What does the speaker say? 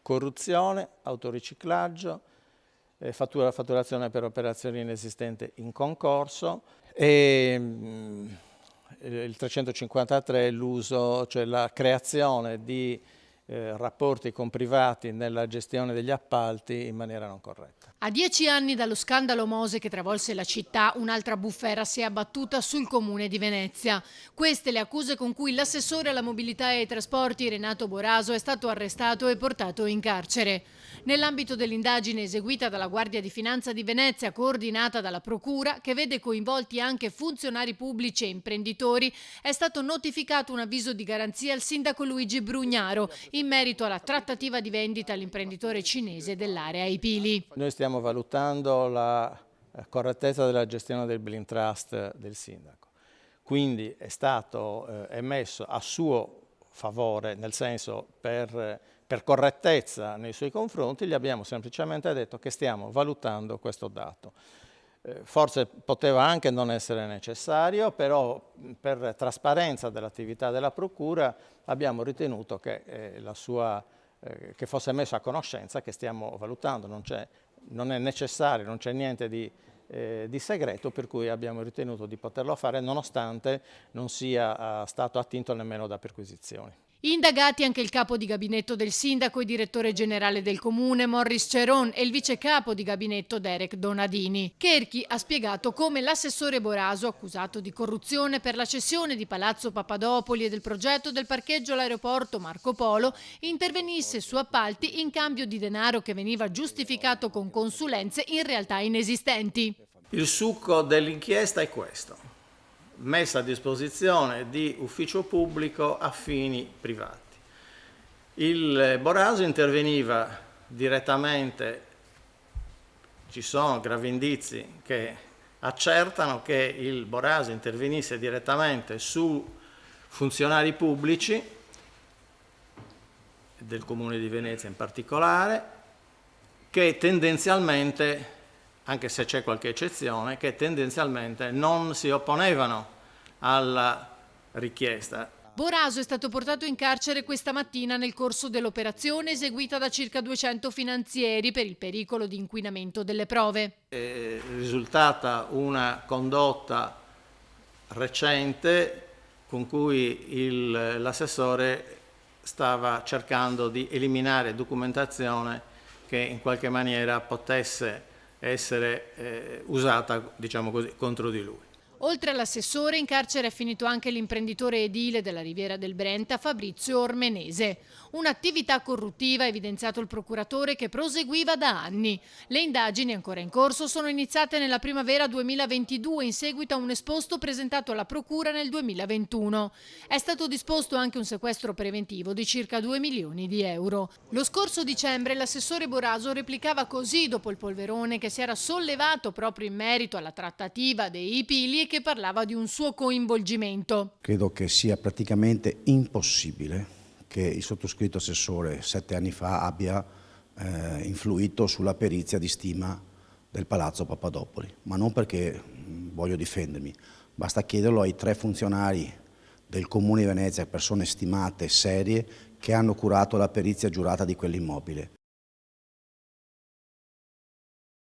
corruzione, autoriciclaggio, fatturazione per operazioni inesistenti in concorso e il 353 è l'uso, cioè la creazione di rapporti con privati nella gestione degli appalti in maniera non corretta. A 10 anni dallo scandalo Mose che travolse la città, un'altra bufera si è abbattuta sul comune di Venezia. Queste le accuse con cui l'assessore alla mobilità e ai trasporti Renato Boraso è stato arrestato e portato in carcere. Nell'ambito dell'indagine eseguita dalla Guardia di Finanza di Venezia, coordinata dalla Procura, che vede coinvolti anche funzionari pubblici e imprenditori, è stato notificato un avviso di garanzia al sindaco Luigi Brugnaro in merito alla trattativa di vendita all'imprenditore cinese dell'area ai Pili. Noi stiamo valutando la correttezza della gestione del Blin Trust del sindaco, quindi è stato emesso a suo favore, nel senso per correttezza nei suoi confronti, gli abbiamo semplicemente detto che stiamo valutando questo dato. Forse poteva anche non essere necessario, però per trasparenza dell'attività della Procura abbiamo ritenuto che, che fosse messo a conoscenza che stiamo valutando, non è necessario, non c'è niente di segreto, per cui abbiamo ritenuto di poterlo fare nonostante non sia stato attinto nemmeno da perquisizioni. Indagati anche il capo di gabinetto del sindaco e direttore generale del comune Morris Ceron e il vice capo di gabinetto Derek Donadini. Cherchi ha spiegato come l'assessore Boraso, accusato di corruzione per la cessione di Palazzo Papadopoli e del progetto del parcheggio all'aeroporto Marco Polo, intervenisse su appalti in cambio di denaro che veniva giustificato con consulenze in realtà inesistenti. Il succo dell'inchiesta è questo: messa a disposizione di ufficio pubblico a fini privati. Il Boraso interveniva direttamente, ci sono gravi indizi che accertano che il Boraso intervenisse direttamente su funzionari pubblici, del Comune di Venezia in particolare, che tendenzialmente, anche se c'è qualche eccezione, che tendenzialmente non si opponevano alla richiesta. Boraso è stato portato in carcere questa mattina nel corso dell'operazione eseguita da circa 200 finanzieri per il pericolo di inquinamento delle prove. È risultata una condotta recente con cui l'assessore stava cercando di eliminare documentazione che in qualche maniera potesse essere usata, diciamo così, contro di lui. Oltre all'assessore, in carcere è finito anche l'imprenditore edile della Riviera del Brenta, Fabrizio Ormenese. Un'attività corruttiva, ha evidenziato il procuratore, che proseguiva da anni. Le indagini ancora in corso sono iniziate nella primavera 2022 in seguito a un esposto presentato alla procura nel 2021. È stato disposto anche un sequestro preventivo di circa 2 milioni di euro. Lo scorso dicembre l'assessore Boraso replicava così dopo il polverone che si era sollevato proprio in merito alla trattativa dei Pili e che parlava di un suo coinvolgimento. Credo che sia praticamente impossibile che il sottoscritto assessore 7 anni fa abbia influito sulla perizia di stima del Palazzo Papadopoli, ma non perché voglio difendermi, basta chiederlo ai 3 funzionari del Comune di Venezia, persone stimate, serie, che hanno curato la perizia giurata di quell'immobile.